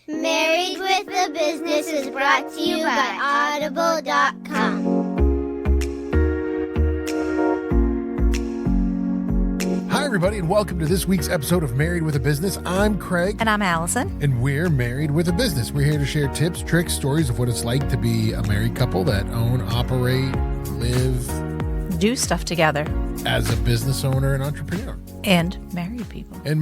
Married with a Business is brought to you by Audible.com. Hi, everybody, and welcome to this week's episode of Married with a Business. I'm Craig. And I'm Allison. And we're Married with a Business. We're here to share tips, tricks, stories of what it's like to be a married couple that own, operate, live, do stuff together. As a business owner and entrepreneur. And married people. And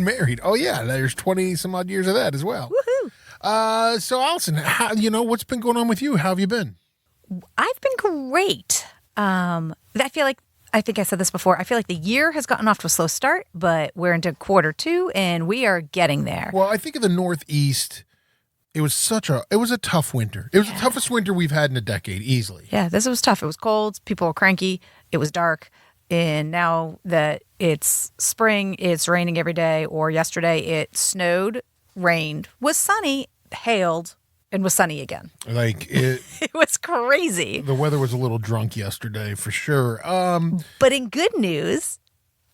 married. Oh, yeah, there's 20 some odd years of that as well. Woohoo! So, Allison, what's been going on with you? How have you been? I've been great. I think I said this before. I feel like the year has gotten off to a slow start, but we're into quarter two and we are getting there. Well, I think in the Northeast, it was a tough winter. It was the toughest winter we've had in a decade, easily. Yeah, this was tough. It was cold. People were cranky. It was dark. And now that it's spring, it's raining every day. Or yesterday, it snowed, rained, was sunny, hailed, and was sunny again. It was crazy. The weather was a little drunk yesterday, for sure. But in good news,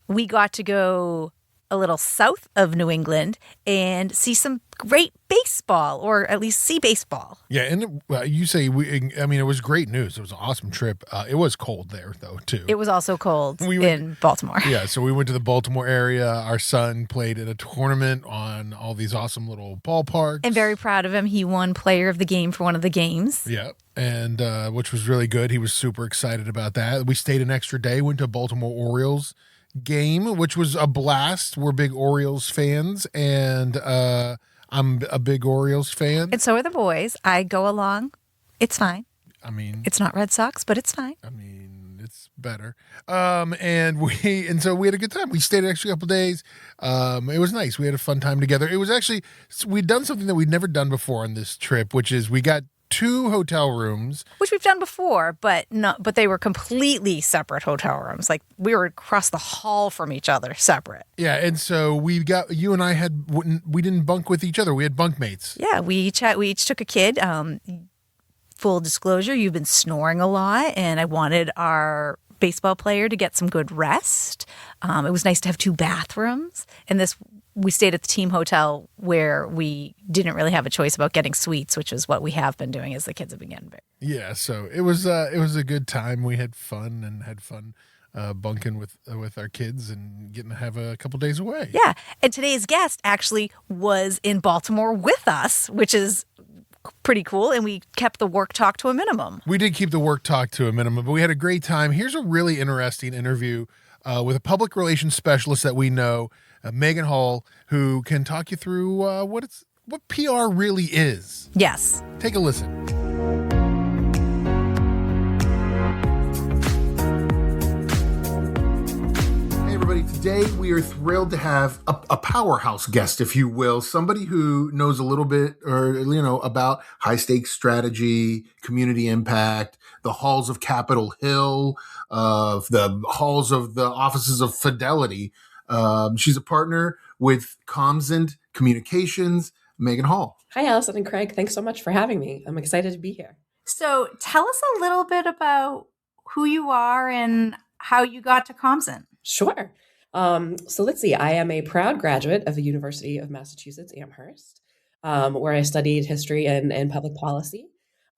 we got to go a little south of New England and see some great baseball, or at least see baseball. Yeah, and you say, it was great news. It was an awesome trip. It was cold there, though, too. It was also cold in Baltimore. Yeah, so we went to the Baltimore area. Our son played in a tournament on all these awesome little ballparks. And very proud of him. He won player of the game for one of the games. Yeah, and which was really good. He was super excited about that. We stayed an extra day, went to Baltimore Orioles game, which was a blast. We're big Orioles fans, and I'm a big Orioles fan. And so are the boys. I go along. It's fine. It's not Red Sox, but it's fine. It's better. And so we had a good time. We stayed an extra couple days. It was nice. We had a fun time together. It was actually, we'd done something that we'd never done before on this trip, which is we got 2 hotel rooms, which we've done before, but they were completely separate hotel rooms. Like we were across the hall from each other, separate. Yeah, and so we didn't bunk with each other. We had bunkmates. Yeah, we each took a kid. Full disclosure, you've been snoring a lot, and I wanted our baseball player to get some good rest. It was nice to have 2 bathrooms, and we stayed at the team hotel where we didn't really have a choice about getting suites, which is what we have been doing as the kids have been getting big. Yeah, so it was a good time. We had fun bunking with our kids and getting to have a couple days away. Yeah, and today's guest actually was in Baltimore with us, which is pretty cool, and we kept the work talk to a minimum. We did keep the work talk to a minimum, but we had a great time. Here's a really interesting interview with a public relations specialist that we know, Meaghan Hohl, who can talk you through what PR really is. Yes. Take a listen. Hey everybody, today we are thrilled to have a powerhouse guest, if you will, somebody who knows a little bit about high stakes strategy, community impact, the halls of Capitol Hill, the halls of the offices of Fidelity. She's a partner with Comsint Communications, Meaghan Hohl. Hi, Allison and Craig. Thanks so much for having me. I'm excited to be here. So tell us a little bit about who you are and how you got to Comsint. Sure. So let's see. I am a proud graduate of the University of Massachusetts Amherst, where I studied history and public policy.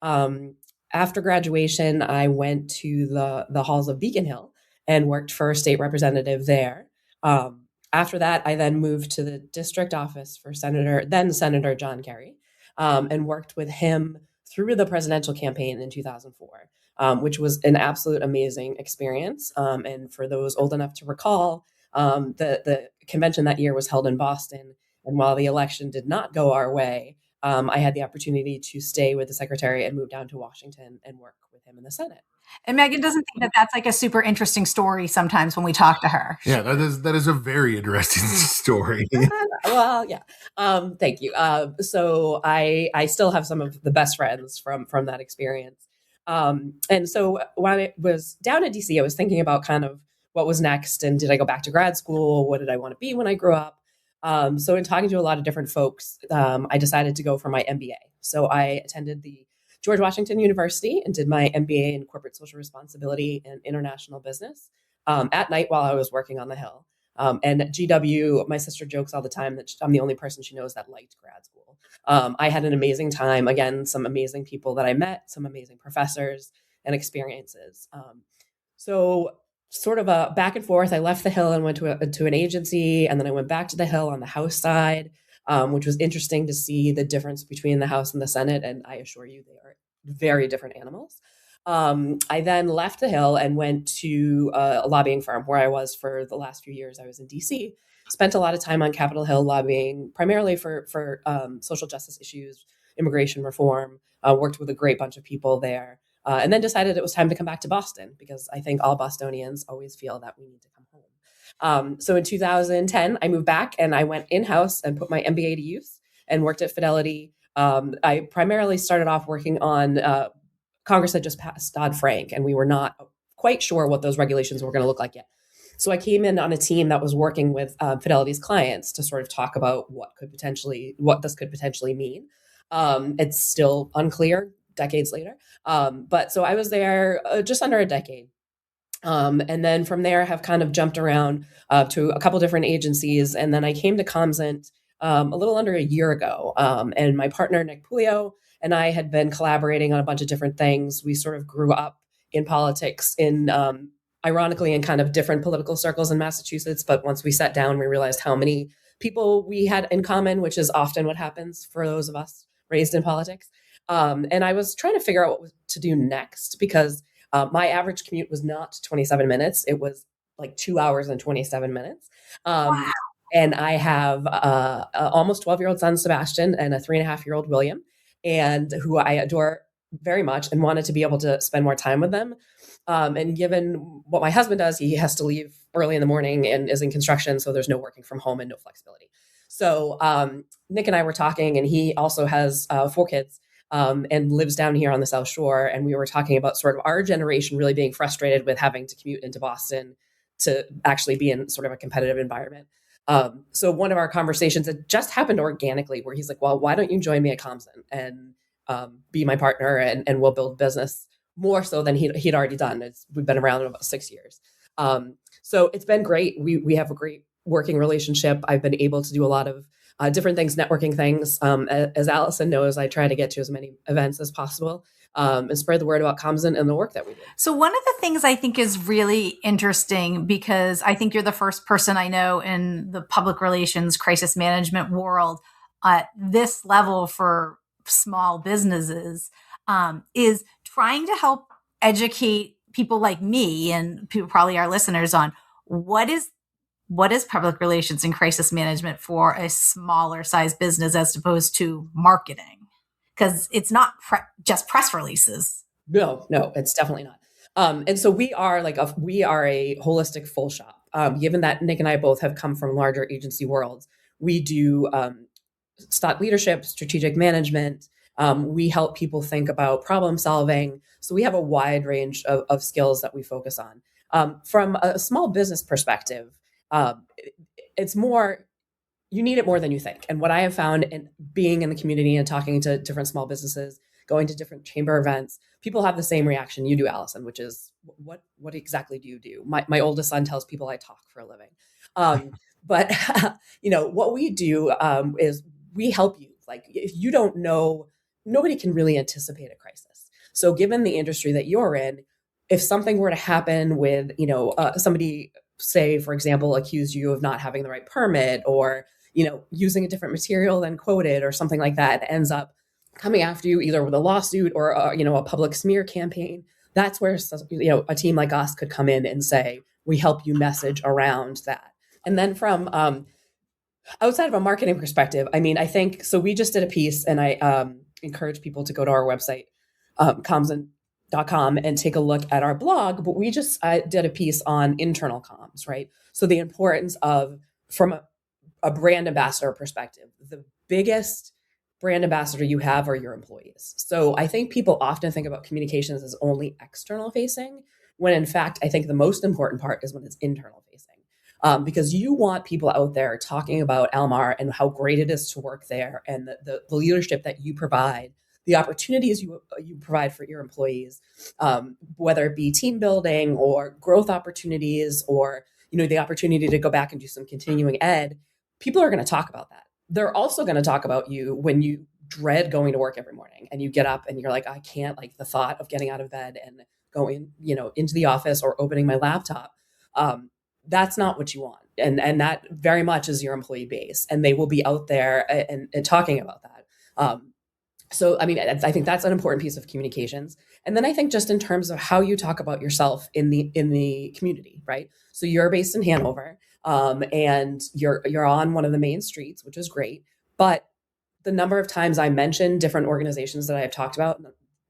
After graduation, I went to the halls of Beacon Hill and worked for a state representative there. After that, I then moved to the district office for Senator John Kerry, and worked with him through the presidential campaign in 2004, which was an absolute amazing experience. And for those old enough to recall, the convention that year was held in Boston. And while the election did not go our way, I had the opportunity to stay with the secretary and move down to Washington and work with him in the Senate. And Meaghan doesn't think that that's like a super interesting story sometimes when we talk to her. Yeah, that is a very interesting story. Well, yeah. Thank you. So I still have some of the best friends from that experience. And so when I was down at DC, I was thinking about kind of what was next, and did I go back to grad school? What did I want to be when I grew up? So in talking to a lot of different folks, I decided to go for my MBA. So I attended the George Washington University and did my MBA in corporate social responsibility and international business at night while I was working on the Hill. And at GW, my sister jokes all the time that I'm the only person she knows that liked grad school. I had an amazing time. Again, some amazing people that I met, some amazing professors and experiences. So sort of a back and forth. I left the Hill and went to an agency, and then I went back to the Hill on the House side, which was interesting to see the difference between the House and the Senate. And I assure you, they are very different animals. I then left the Hill and went to a lobbying firm where I was for the last few years. I was in DC, spent a lot of time on Capitol Hill lobbying, primarily for social justice issues, immigration reform, worked with a great bunch of people there. And then decided it was time to come back to Boston because I think all Bostonians always feel that we need to come home. So in 2010, I moved back and I went in-house and put my MBA to use and worked at Fidelity. I primarily started off working on Congress had just passed Dodd-Frank, and we were not quite sure what those regulations were going to look like yet. So I came in on a team that was working with Fidelity's clients to sort of talk about what this could potentially mean. It's still unclear decades later. But so I was there just under a decade. And then from there, I have kind of jumped around to a couple different agencies. And then I came to Comsint a little under a year ago. And my partner, Nick Pulio, and I had been collaborating on a bunch of different things. We sort of grew up in politics ironically, in kind of different political circles in Massachusetts. But once we sat down, we realized how many people we had in common, which is often what happens for those of us raised in politics. And I was trying to figure out what to do next because my average commute was not 27 minutes. It was like 2 hours and 27 minutes. Wow. And I have a almost 12-year-old son, Sebastian, and a 3.5-year-old William, and who I adore very much and wanted to be able to spend more time with them. And given what my husband does, he has to leave early in the morning and is in construction. So there's no working from home and no flexibility. So Nick and I were talking, and he also has 4 kids and lives down here on the South Shore. And we were talking about sort of our generation really being frustrated with having to commute into Boston to actually be in sort of a competitive environment. So one of our conversations that just happened organically where he's like, well, why don't you join me at Comsint and be my partner and we'll build business more so than he'd already done. We've been around about 6 years. So it's been great. We have a great working relationship. I've been able to do a lot of different things, networking things. As Allison knows, I try to get to as many events as possible and spread the word about Comsint and the work that we do. So one of the things I think is really interesting, because I think you're the first person I know in the public relations crisis management world at this level for small businesses, is trying to help educate people like me and people, probably our listeners, on what is public relations and crisis management for a smaller size business as opposed to marketing, because it's not just press releases. No, it's definitely not. And so we are a holistic full shop. Given that Nick and I both have come from larger agency worlds, we do thought leadership, strategic management. We help people think about problem solving. So we have a wide range of skills that we focus on. From a small business perspective, it's more, you need it more than you think. And what I have found in being in the community and talking to different small businesses, going to different chamber events, people have the same reaction you do, Allison, which is, what exactly do you do? My oldest son tells people I talk for a living. But what we do is we help you. Like, if you don't know, nobody can really anticipate a crisis. So given the industry that you're in, if something were to happen with, somebody, say, for example, accused you of not having the right permit or, using a different material than quoted or something like that, ends up coming after you either with a lawsuit or, a public smear campaign, that's where, a team like us could come in and say, we help you message around that. And then from outside of a marketing perspective, I think, so we just did a piece, and I encourage people to go to our website, Comsint.com, and take a look at our blog. But we just did a piece on internal comms, right? So the importance of, from a brand ambassador perspective, the biggest brand ambassador you have are your employees. So I think people often think about communications as only external facing, when in fact, I think the most important part is when it's internal facing. Because you want people out there talking about Almar and how great it is to work there, and the leadership that you provide, the opportunities you provide for your employees, whether it be team building or growth opportunities or the opportunity to go back and do some continuing ed, people are going to talk about that. They're also going to talk about you when you dread going to work every morning and you get up and you're like, I can't, like the thought of getting out of bed and going, into the office or opening my laptop. That's not what you want. And that very much is your employee base, and they will be out there and talking about that. So, I mean, I think that's an important piece of communications. And then I think just in terms of how you talk about yourself in the community, right? So you're based in Hanover, and you're on one of the main streets, which is great. But the number of times I mention different organizations that I have talked about,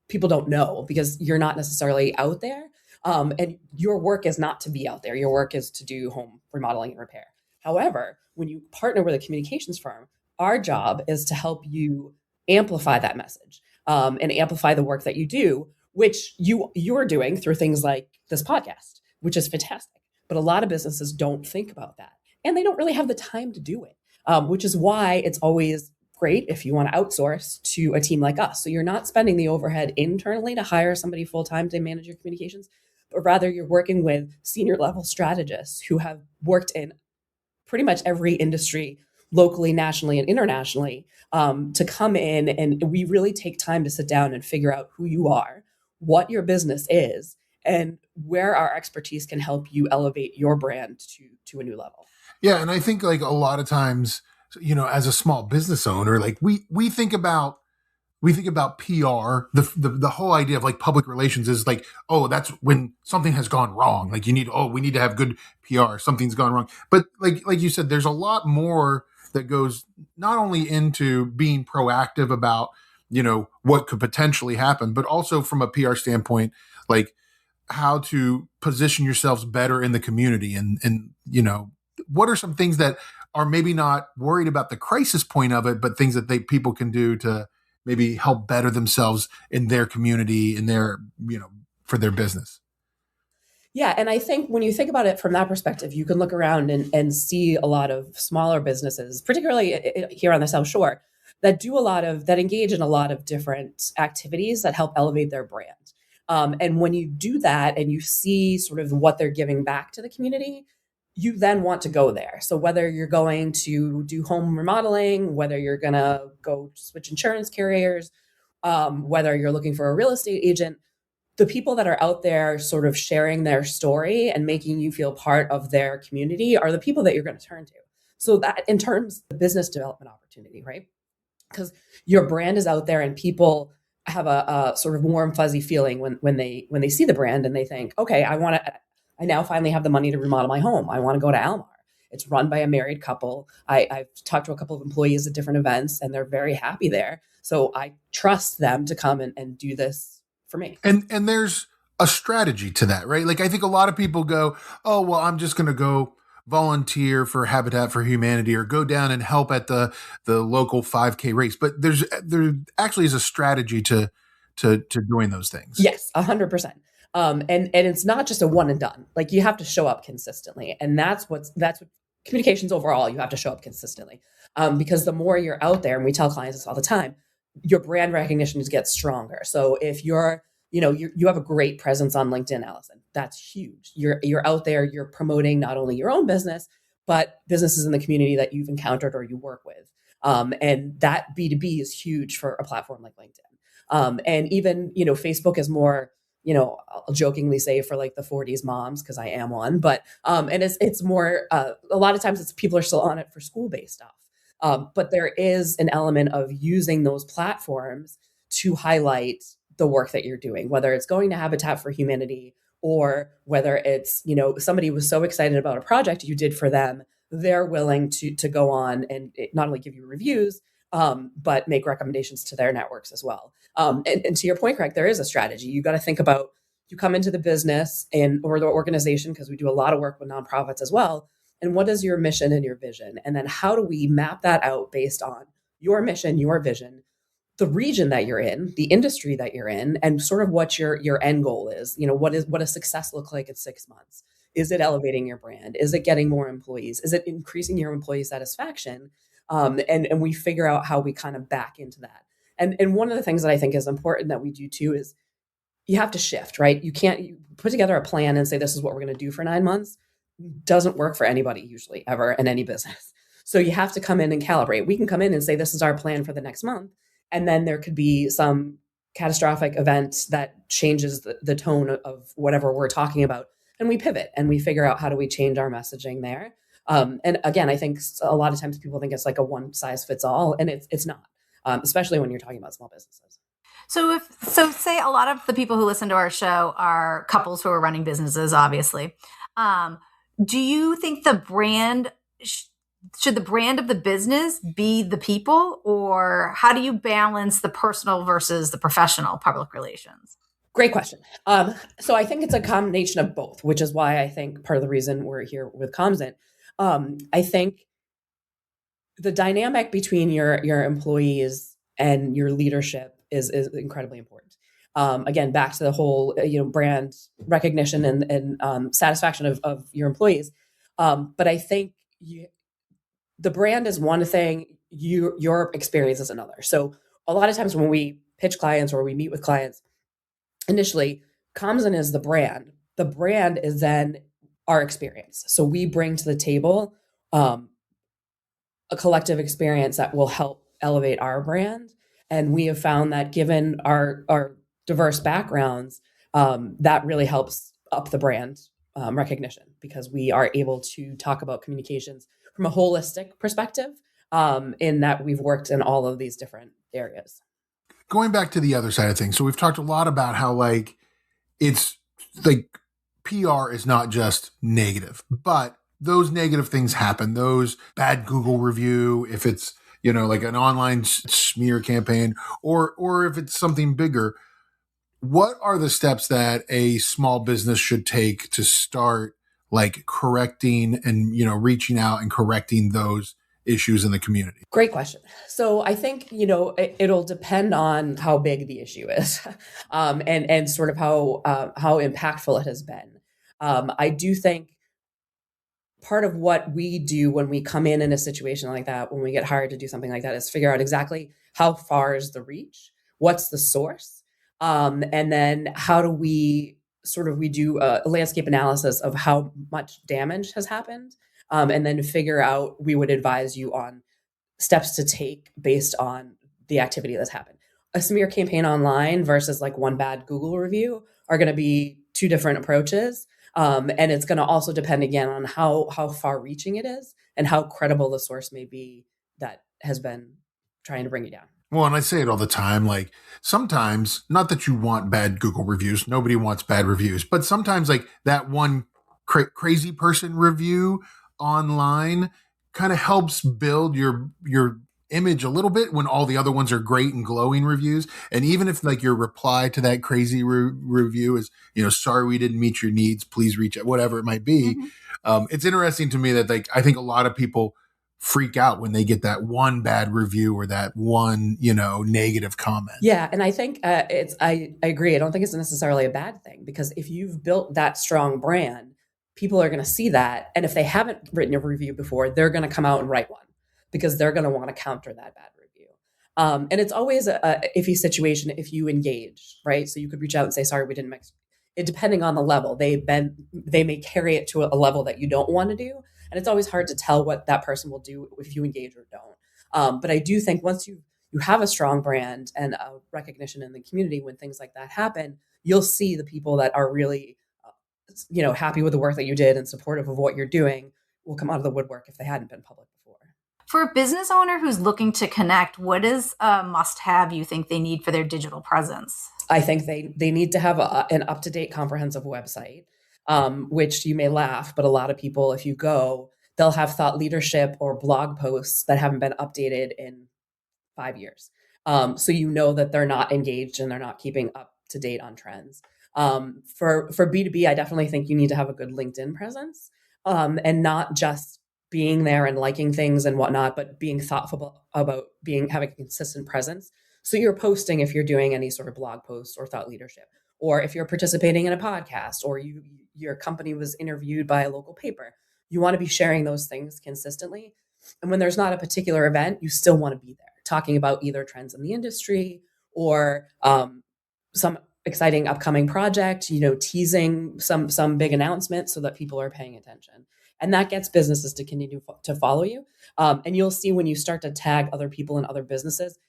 people don't know because you're not necessarily out there. And your work is not to be out there. Your work is to do home remodeling and repair. However, when you partner with a communications firm, our job is to help you amplify that message, and amplify the work that you do, which you're doing through things like this podcast, which is fantastic. But a lot of businesses don't think about that, and they don't really have the time to do it, which is why it's always great if you want to outsource to a team like us. So you're not spending the overhead internally to hire somebody full-time to manage your communications, but rather you're working with senior level strategists who have worked in pretty much every industry locally, nationally, and internationally, to come in, and we really take time to sit down and figure out who you are, what your business is, and where our expertise can help you elevate your brand to a new level. Yeah. And I think like a lot of times, as a small business owner, like we think about PR, the whole idea of like public relations is like, oh, that's when something has gone wrong. Like we need to have good PR. Something's gone wrong. But like you said, there's a lot more that goes not only into being proactive about, what could potentially happen, but also from a PR standpoint, like how to position yourselves better in the community. And what are some things that are maybe not worried about the crisis point of it, but things that people can do to maybe help better themselves in their community, in their, for their business. Yeah. And I think when you think about it from that perspective, you can look around and see a lot of smaller businesses, particularly here on the South Shore, that engage in a lot of different activities that help elevate their brand. And when you do that and you see sort of what they're giving back to the community, you then want to go there. So whether you're going to do home remodeling, whether you're going to go switch insurance carriers, whether you're looking for a real estate agent, the people that are out there sort of sharing their story and making you feel part of their community are the people that you're going to turn to. So that in terms of business development opportunity, right? Because your brand is out there and people have a sort of warm, fuzzy feeling when they see the brand and they think, okay, I now finally have the money to remodel my home. I want to go to Almar. It's run by a married couple. I've talked to a couple of employees at different events and they're very happy there. So I trust them to come and do this for me. And there's a strategy to that, right? Like I think a lot of people go, oh, well, I'm just going to go volunteer for Habitat for Humanity or go down and help at the local 5K race. But there actually is a strategy to doing those things. Yes, 100%. And it's not just a one and done. Like you have to show up consistently. And that's what communications overall, you have to show up consistently. Because the more you're out there, and we tell clients this all the time, your brand recognition gets stronger. So if you're, you have a great presence on LinkedIn, Allison, that's huge. You're out there, you're promoting not only your own business, but businesses in the community that you've encountered or you work with. And that B2B is huge for a platform like LinkedIn. And even, Facebook is more, I'll jokingly say for like the 40s moms, because I am one, but, and it's more, a lot of times people are still on it for school-based stuff. But there is an element of using those platforms to highlight the work that you're doing, whether it's going to Habitat for Humanity or whether it's, somebody was so excited about a project you did for them, they're willing to go on and not only give you reviews, but make recommendations to their networks as well. And to your point, Craig, there is a strategy. You got to think about, you come into the business or the organization, because we do a lot of work with nonprofits as well. And what is your mission and your vision? And then how do we map that out based on your mission, your vision, the region that you're in, the industry that you're in, and sort of what your end goal is? What does success look like in 6 months? Is it elevating your brand? Is it getting more employees? Is it increasing your employee satisfaction? And we figure out how we kind of back into that. And one of the things that I think is important that we do too is you have to shift, right? You put together a plan and say, this is what we're going to do for 9 months. doesn't work for anybody usually ever in any business. So you have to come in and calibrate. We can come in and say, this is our plan for the next month. And then there could be some catastrophic event that changes the tone of whatever we're talking about. And we pivot and we figure out how do we change our messaging there. And again, I think a lot of times people think it's like a one size fits all, and it's not, especially when you're talking about small businesses. So say a lot of the people who listen to our show are couples who are running businesses, obviously. Do you think the brand should the brand of the business be the people, or how do you balance the personal versus the professional public relations? Great question. So I think it's a combination of both, which is why I think part of the reason we're here with Comsint. I think the dynamic between your employees and your leadership is incredibly important. Again, back to the whole brand recognition and satisfaction of your employees. But I think the brand is one thing, your experience is another. So a lot of times when we pitch clients or we meet with clients, initially, Comsint is the brand. The brand is then our experience. So we bring to the table a collective experience that will help elevate our brand. And we have found that given our diverse backgrounds, that really helps up the brand recognition, because we are able to talk about communications from a holistic perspective, in that we've worked in all of these different areas. Going back to the other side of things. So we've talked a lot about how it's like PR is not just negative, but those negative things happen. Those bad Google review, if it's, like an online smear campaign, or if it's something bigger, what are the steps that a small business should take to start correcting and, reaching out and correcting those issues in the community? Great question. So I think, it'll depend on how big the issue is, and sort of how impactful it has been. I do think part of what we do when we come in a situation like that, when we get hired to do something like that, is figure out exactly how far is the reach, what's the source, and then how do we do a landscape analysis of how much damage has happened, and then figure out, we would advise you on steps to take based on the activity that's happened. A smear campaign online versus one bad Google review are going to be two different approaches. And it's going to also depend again on how far reaching it is and how credible the source may be that has been trying to bring you down. Well, and I say it all the time, sometimes, not that you want bad Google reviews, nobody wants bad reviews, but sometimes that one crazy person review online kind of helps build your image a little bit when all the other ones are great and glowing reviews. And even if your reply to that crazy review is, sorry, we didn't meet your needs, please reach out, whatever it might be. Mm-hmm. It's interesting to me that I think a lot of people freak out when they get that one bad review or that one, negative comment. Yeah. And I think I agree. I don't think it's necessarily a bad thing, because if you've built that strong brand, people are going to see that. And if they haven't written a review before, they're going to come out and write one, because they're going to want to counter that bad review. And it's always a iffy situation if you engage, right? So you could reach out and say, sorry, we didn't mix it. Depending on the level, they may carry it to a level that you don't want to do. And it's always hard to tell what that person will do if you engage or don't. But I do think once you have a strong brand and a recognition in the community, when things like that happen, you'll see the people that are really, happy with the work that you did and supportive of what you're doing will come out of the woodwork if they hadn't been public before. For a business owner who's looking to connect, what is a must-have you think they need for their digital presence? I think they need to have an up-to-date comprehensive website, which you may laugh, but a lot of people, if you go, they'll have thought leadership or blog posts that haven't been updated in 5 years. So that they're not engaged and they're not keeping up to date on trends. For B2B, I definitely think you need to have a good LinkedIn presence, and not just being there and liking things and whatnot, but being thoughtful about having a consistent presence. So you're posting if you're doing any sort of blog posts or thought leadership, or if you're participating in a podcast, or your company was interviewed by a local paper, you want to be sharing those things consistently. And when there's not a particular event, you still want to be there talking about either trends in the industry or some exciting upcoming project, teasing some big announcement so that people are paying attention. And that gets businesses to continue to follow you. And you'll see when you start to tag other people in other businesses,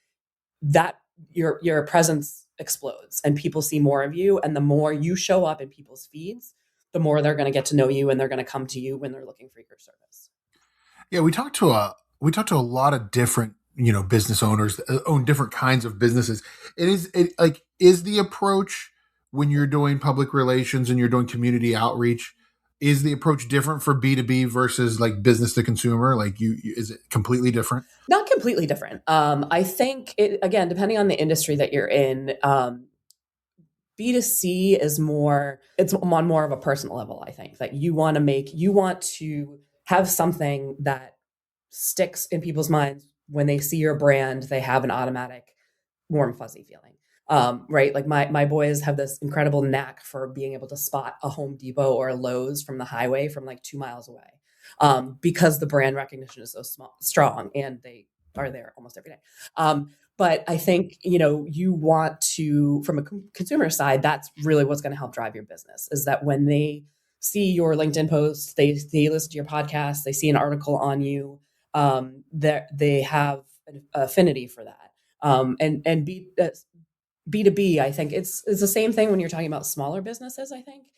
that your presence explodes and people see more of you. And the more you show up in people's feeds, the more they're going to get to know you and they're going to come to you when they're looking for your service. Yeah, we talked to a lot of different business owners that own different kinds of businesses. Is the approach when you're doing public relations and you're doing community outreach, is the approach different for B2B versus like business to consumer? Like is it completely different? Not completely different. I think again, depending on the industry that you're in, B2C is it's on more of a personal level. I think that you want to have something that sticks in people's minds. When they see your brand, they have an automatic warm, fuzzy feeling. Right. Like my boys have this incredible knack for being able to spot a Home Depot or a Lowe's from the highway from like 2 miles away. Because the brand recognition is so strong and they are there almost every day. But I think, you want to, from a consumer side, that's really what's going to help drive your business, is that when they see your LinkedIn post, they listen to your podcast, they see an article on you, that they have an affinity for that. And B2B, I think it's the same thing when you're talking about smaller businesses, I think,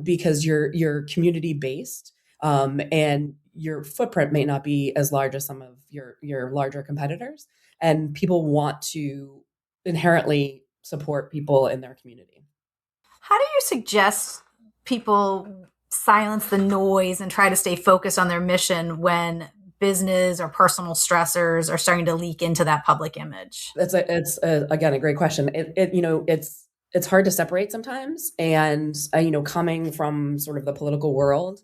because you're community based, and your footprint may not be as large as some of your larger competitors, and people want to inherently support people in their community. How do you suggest people silence the noise and try to stay focused on their mission when business or personal stressors are starting to leak into that public image? It's again a great question. It's hard to separate sometimes, and coming from sort of the political world,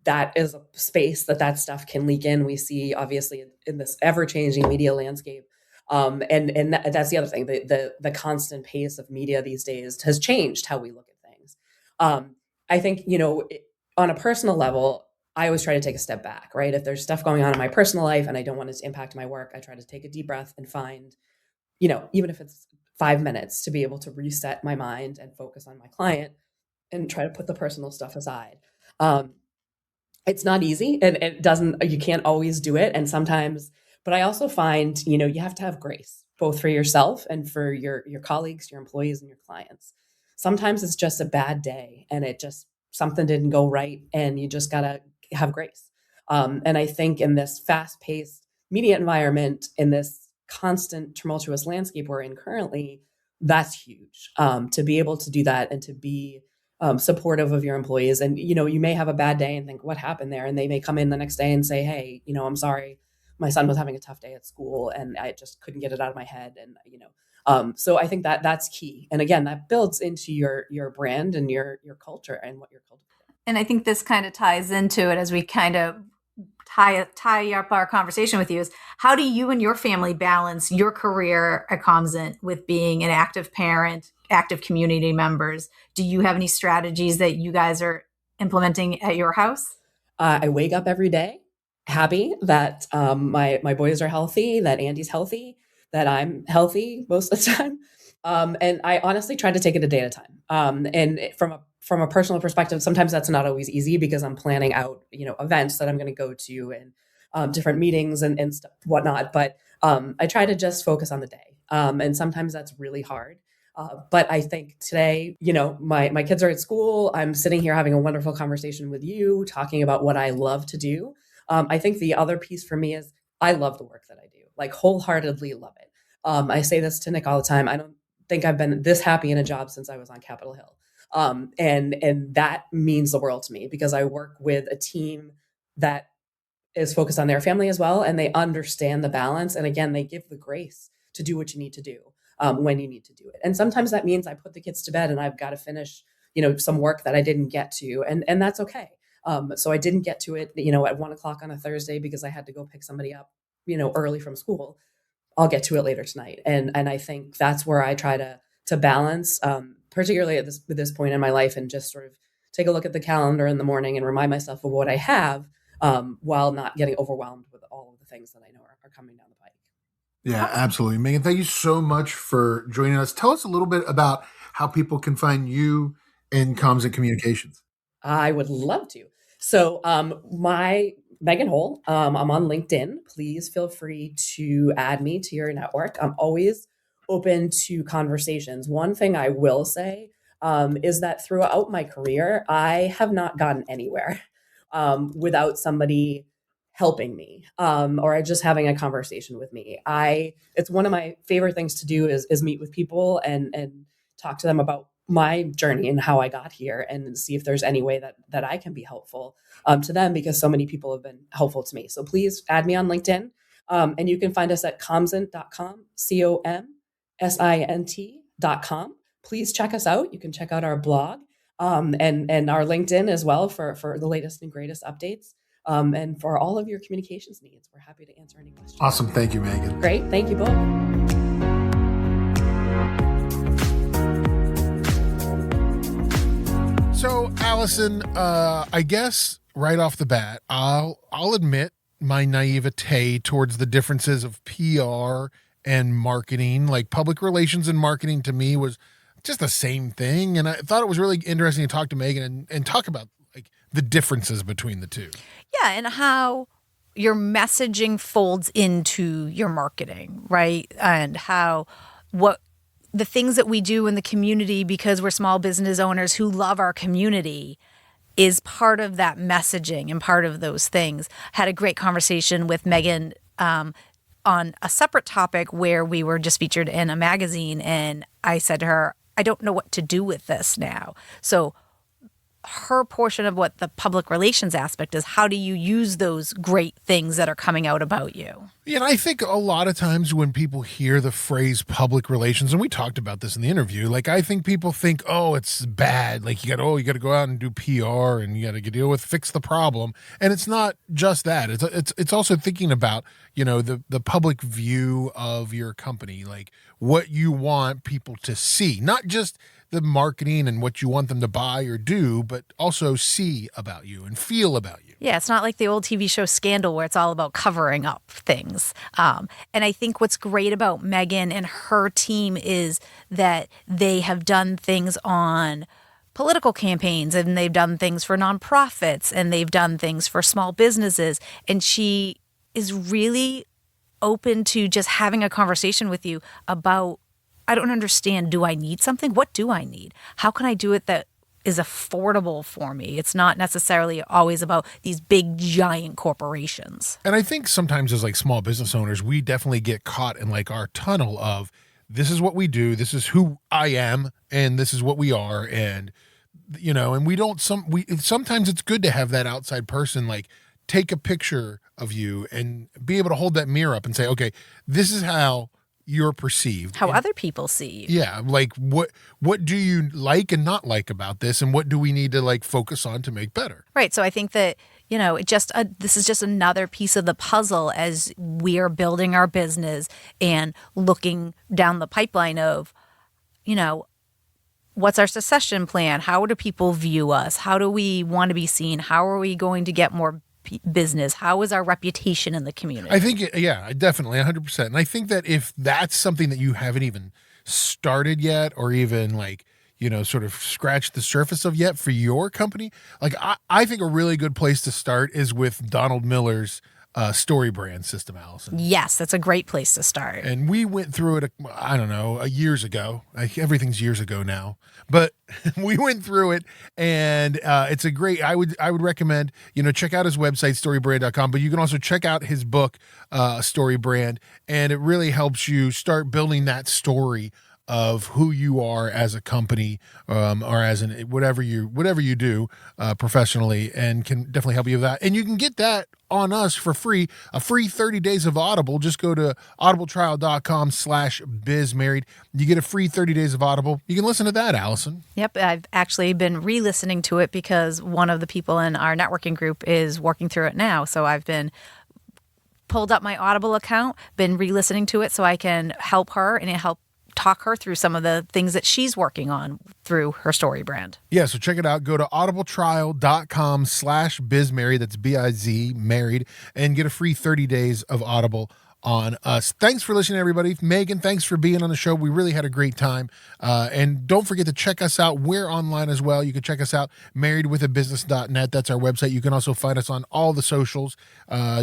that is a space that stuff can leak in. We see obviously in this ever changing media landscape, and that's the other thing. The constant pace of media these days has changed how we look at things. I think on a personal level, I always try to take a step back, right? If there's stuff going on in my personal life and I don't want it to impact my work, I try to take a deep breath and find, even if it's 5 minutes, to be able to reset my mind and focus on my client and try to put the personal stuff aside. It's not easy, and you can't always do it. And sometimes, but I also find, you have to have grace, both for yourself and for your colleagues, your employees, and your clients. Sometimes it's just a bad day and something didn't go right, and you just gotta have grace. And I think in this fast-paced media environment, in this constant tumultuous landscape we're in currently, that's huge. To be able to do that and to be supportive of your employees. And, you may have a bad day and think, what happened there? And they may come in the next day and say, hey, I'm sorry, my son was having a tough day at school and I just couldn't get it out of my head. And, so I think that's key. And again, that builds into your brand and your culture and what you're cultivating. And I think this kind of ties into it as we kind of tie up our conversation with you, is how do you and your family balance your career at Comsint with being an active parent, active community members? Do you have any strategies that you guys are implementing at your house? I wake up every day happy that my boys are healthy, that Andy's healthy, that I'm healthy most of the time. And I honestly try to take it a day at a time. And from a personal perspective, sometimes that's not always easy because I'm planning out, events that I'm going to go to and different meetings and stuff, whatnot. But I try to just focus on the day. And sometimes that's really hard. But I think today, my kids are at school. I'm sitting here having a wonderful conversation with you, talking about what I love to do. I think the other piece for me is I love the work that I do, like wholeheartedly love it. I say this to Nick all the time. I don't think I've been this happy in a job since I was on Capitol Hill. And that means the world to me because I work with a team that is focused on their family as well. And they understand the balance. And again, they give the grace to do what you need to do when you need to do it. And sometimes that means I put the kids to bed and I've got to finish, some work that I didn't get to. And that's okay. So I didn't get to it, at 1 o'clock on a Thursday because I had to go pick somebody up, early from school. I'll get to it later tonight. And I think that's where I try to balance, particularly at this point in my life, and just sort of take a look at the calendar in the morning and remind myself of what I have, while not getting overwhelmed with all of the things that I know are coming down the pike. Yeah, absolutely. Meaghan, thank you so much for joining us. Tell us a little bit about how people can find you in Comsint Communications. I would love to. So, my Meaghan Hohl, I'm on LinkedIn. Please feel free to add me to your network. I'm always open to conversations. One thing I will say is that throughout my career, I have not gotten anywhere without somebody helping me or just having a conversation with me. It's one of my favorite things to do is meet with people and talk to them about my journey and how I got here and see if there's any way that I can be helpful to them, because so many people have been helpful to me. So please add me on LinkedIn. And you can find us at comsint.com, COMSINT.com. Please check us out. You can check out our blog and our LinkedIn as well for the latest and greatest updates. And for all of your communications needs, we're happy to answer any questions. Awesome. Thank you, Meaghan. Great. Thank you both. So, Allison, I guess right off the bat, I'll admit my naivete towards the differences of PR and marketing. Like, public relations and marketing to me was just the same thing, and I thought it was really interesting to talk to Meaghan and talk about like the differences between the two. Yeah, and how your messaging folds into your marketing, right? And how what the things that we do in the community, because we're small business owners who love our community, is part of that messaging and part of those things. Had a great conversation with Meaghan on a separate topic where we were just featured in a magazine, and I said to her, I don't know what to do with this now. So her portion of what the public relations aspect is, how do you use those great things that are coming out about you? Yeah, and I think a lot of times when people hear the phrase public relations, and we talked about this in the interview, like I think people think, oh, it's bad. Like you got to go out and do PR and you got to deal with fix the problem. And it's not just that. It's also thinking about, the public view of your company, like what you want people to see, not just the marketing and what you want them to buy or do, but also see about you and feel about you. Yeah, it's not like the old TV show Scandal where it's all about covering up things. And I think what's great about Meaghan and her team is that they have done things on political campaigns, and they've done things for nonprofits, and they've done things for small businesses. And she is really open to just having a conversation with you about, I don't understand. Do I need something? What do I need? How can I do it that is affordable for me? It's not necessarily always about these big, giant corporations. And I think sometimes as like small business owners, we definitely get caught in like our tunnel of this is what we do. This is who I am. And this is what we are. And, and sometimes it's good to have that outside person, like take a picture of you and be able to hold that mirror up and say, okay, this is how you're perceived, how other people see you. Yeah, like what do you like and not like about this, and what do we need to like focus on to make better? Right. So I think that this is just another piece of the puzzle as we are building our business and looking down the pipeline of, what's our succession plan? How do people view us? How do we want to be seen? How are we going to get more business? How is our reputation in the community? I think, yeah, definitely 100%. And I think that if that's something that you haven't even started yet, or even like, sort of scratched the surface of yet for your company, like I think a really good place to start is with Donald Miller's story brand system, Allison. Yes, that's a great place to start. And we went through it, years ago. Everything's years ago now. But we went through it, and it's a great, I would recommend, check out his website, storybrand.com, but you can also check out his book, Story Brand, and it really helps you start building that story of who you are as a company, or as whatever you do professionally, and can definitely help you with that. And you can get that on us for free, a free 30 days of Audible. Just go to audibletrial.com/bizmarried. You get a free 30 days of Audible. You can listen to that, Allison. Yep. I've actually been re-listening to it because one of the people in our networking group is working through it now. So I've been pulled up my Audible account, been re-listening to it so I can help her and help talk her through some of the things that she's working on through her story brand. Yeah, so check it out. Go to audibletrial.com/bizmarried. That's BIZ married, and get a free 30 days of Audible on us. Thanks for listening, everybody. Meaghan, thanks for being on the show. We really had a great time. And don't forget to check us out. We're online as well. You can check us out, marriedwithabusiness.net. That's our website. You can also find us on all the socials.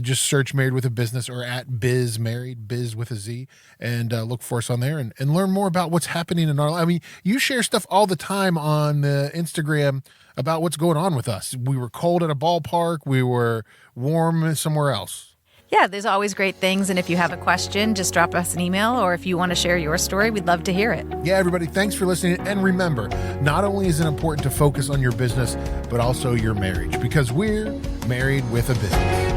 Just search Married with a Business or at Biz Married, Biz with a Z, and look for us on there and learn more about what's happening in our life. I mean, you share stuff all the time on Instagram about what's going on with us. We were cold at a ballpark. We were warm somewhere else. Yeah, there's always great things. And if you have a question, just drop us an email, or if you want to share your story, we'd love to hear it. Yeah, everybody, thanks for listening. And remember, not only is it important to focus on your business, but also your marriage, because we're married with a business.